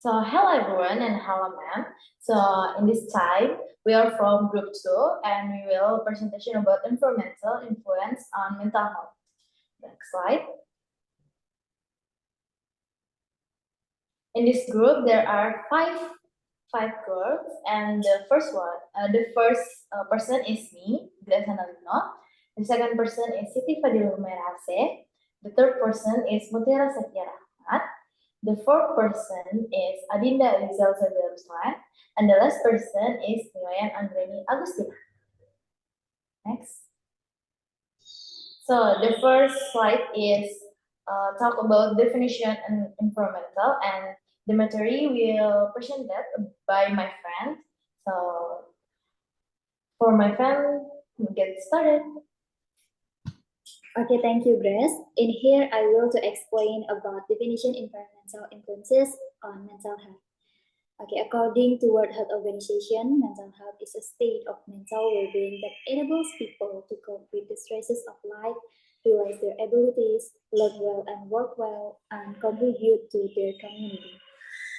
So hello everyone and hello ma'am. So in this time we are from group 2 and we will presentation about environmental influence on mental health. Next slide. In this group there are five girls and the first person is me, Lino. The second person is Siti Fadhilah Humaira Asse. The third person is Zakiah Rahmat. The fourth person is Ayu Dzalzabilah Ruslan, and the last person is Anggreni Agustina. Next. So the first slide is talk about definition and environmental, and the material will present that by my friend. So for my friend, we'll get started. Okay, thank you, Grace. In here, I will to explain about definition environmental influences on mental health. Okay, according to World Health Organization, mental health is a state of mental well-being that enables people to cope with the stresses of life, realize their abilities, live well and work well, and contribute to their community.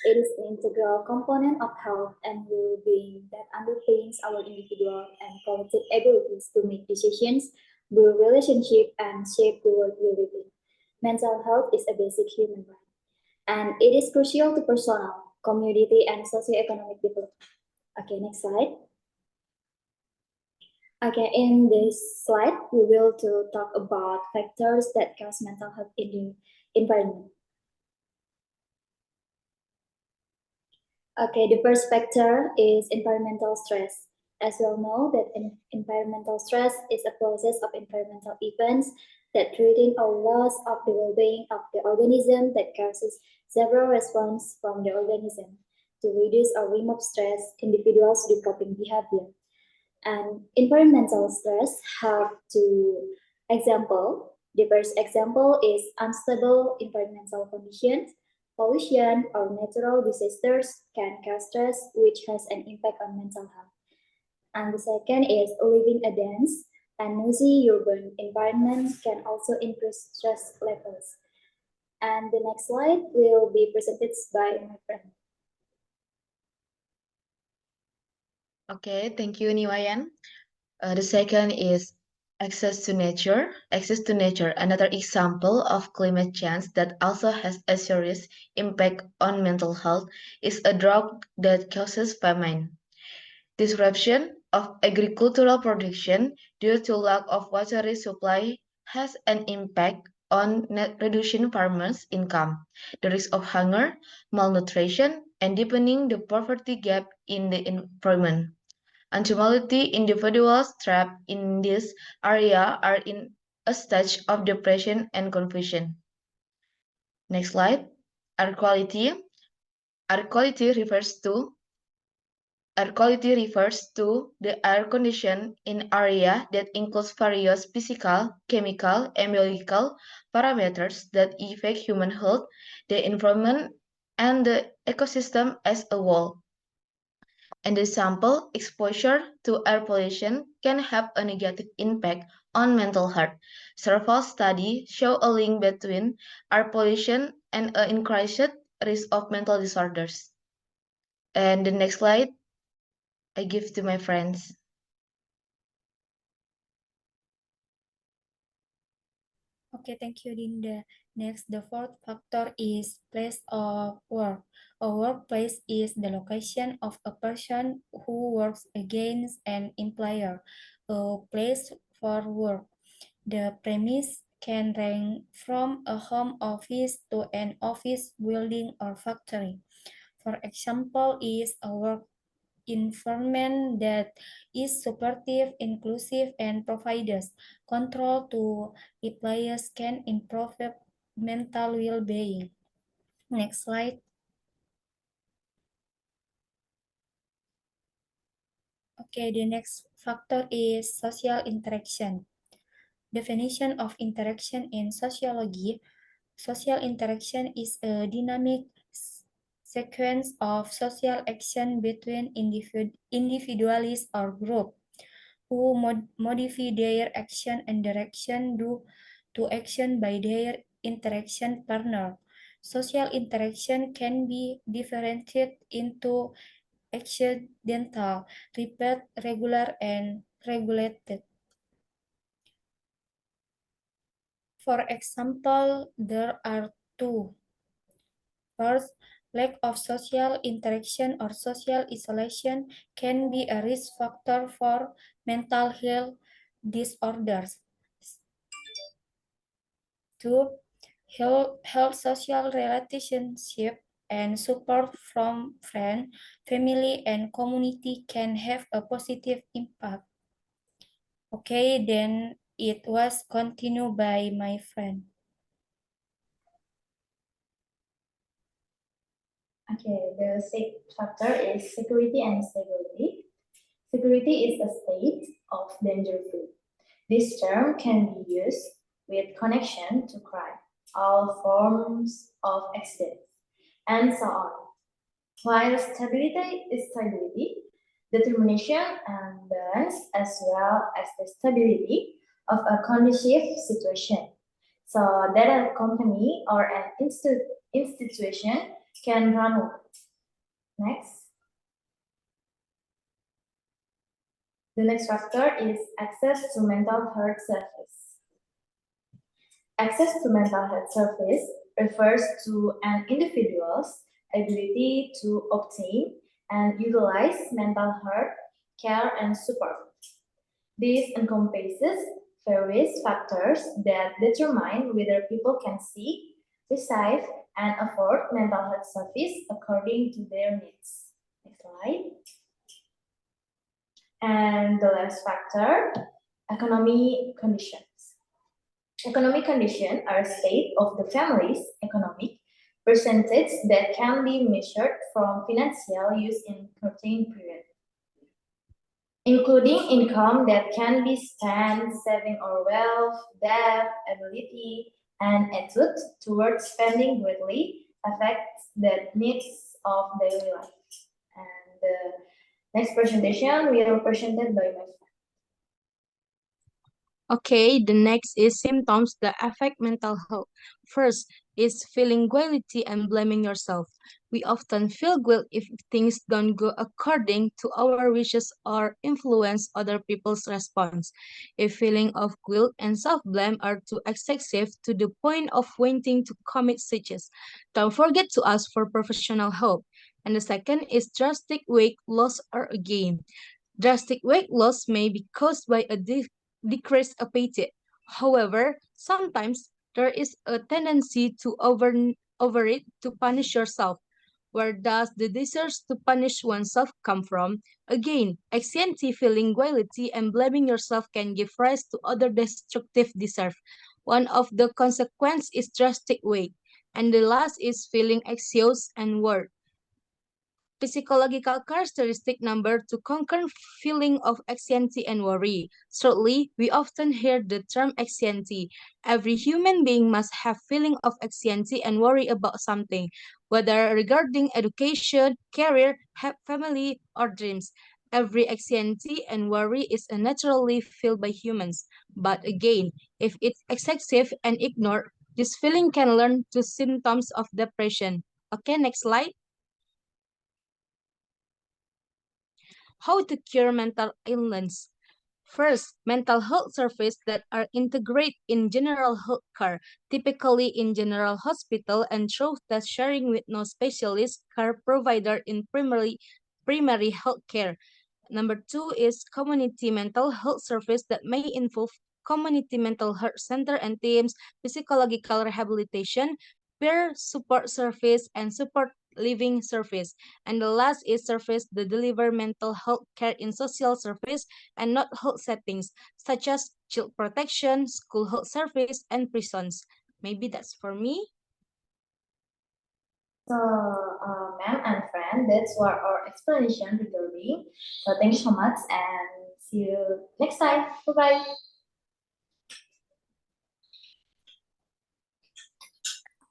It is an integral component of health and well-being that underpins our individual and collective abilities to make decisions, build relationships, and shape the world we live in. Mental health is a basic human right, and it is crucial to personal, community, and socioeconomic development. Okay, next slide. Okay, in this slide, we will to talk about factors that cause mental health in the environment. Okay, the first factor is environmental stress. As we all know that environmental stress is a process of environmental events that threaten or loss of the well-being of the organism that causes several responses from the organism. To reduce or remove stress, individuals do coping behavior. And environmental stress have to example. The first example is unstable environmental conditions. Pollution or natural disasters can cause stress, which has an impact on mental health. And the second is living a dense and noisy urban environment can also increase stress levels. And the next slide will be presented by my friend. Okay, thank you, Niwayan. The second is access to nature. Access to nature, another example of climate change that also has a serious impact on mental health, is a drought that causes famine. Disruption of agricultural production due to lack of water supply has an impact on reducing farmers' income, the risk of hunger, malnutrition, and deepening the poverty gap in the environment. Ultimately, individuals trapped in this area are in a stage of depression and confusion. Next slide. Air quality. Air quality refers to the air condition in area that includes various physical, chemical, and biological parameters that affect human health, the environment, and the ecosystem as a whole. And the sample exposure to air pollution can have a negative impact on mental health. Several studies show a link between air pollution and an increased risk of mental disorders. And the next slide, I give to my friends. Okay, thank you, Dinda. Next, the fourth factor is place of work. A workplace is the location of a person who works against an employer, a place for work. The premise can range from a home office to an office building or factory. For example, is a work environment that is supportive, inclusive, and provides control to employees can improve mental well-being. Next slide. Okay, the next factor is social interaction. Definition of interaction in sociology. Social interaction is a dynamic sequence of social action between individuals or groups who modify their action and direction due to action by their interaction partner. Social interaction can be differentiated into accidental, repeat, regular, and regulated. For example, there are two. First, lack of social interaction or social isolation can be a risk factor for mental health disorders. Two, health social relationship and support from friends, family, and community can have a positive impact. Okay, then it was continued by my friend. Okay, the sixth factor is security and stability. Security is a state of danger free. This term can be used with connection to crime, all forms of accidents, and so on. While stability is stability, determination and balance as well as the stability of a conducive situation, so that a company or an institution can run well. Next. The next factor is access to mental health service. Access to mental health service refers to an individual's ability to obtain and utilize mental health care and support. This encompasses various factors that determine whether people can seek, receive, and afford mental health service according to their needs. Next slide. And the last factor, economic conditions. Economic conditions are a state of the family's economic percentage that can be measured from financial use in certain period, including income that can be spent, saving or wealth, debt, ability, and attitude towards spending greatly affects the needs of daily life. And the next presentation will be presented by my friend. Okay, the next is symptoms that affect mental health. First is feeling guilty and blaming yourself. We often feel guilt if things don't go according to our wishes or influence other people's response. A feeling of guilt and self-blame are too excessive to the point of wanting to commit suicides. Don't forget to ask for professional help. And the second is drastic weight loss or gain. Drastic weight loss may be caused by a decreased appetite. However, sometimes there is a tendency to overeat to punish yourself. Where does the desire to punish oneself come from? Again, anxiety, feeling guilty, and blaming yourself can give rise to other destructive desires. One of the consequences is drastic weight, and the last is feeling anxious and worried. Psychological characteristic number to conquer feeling of anxiety and worry. Thirdly, we often hear the term anxiety. Every human being must have feeling of anxiety and worry about something, whether regarding education, career, family, or dreams. Every anxiety and worry is naturally felt by humans. But again, if it's excessive and ignored, this feeling can lead to symptoms of depression. Okay, next slide. How to cure mental illness. First, mental health services that are integrated in general health care, typically in general hospital and through test sharing with no specialist care provider in primary health care. Number two is community mental health service that may involve community mental health center and teams, psychological rehabilitation, peer support service, and support living service. And the last is service that deliver mental health care in social service and not health settings, such as child protection, school health service, and prisons. Maybe that's for me. So, ma'am and friend, that's what our explanation regarding. So, thank you so much and see you next time. Bye bye.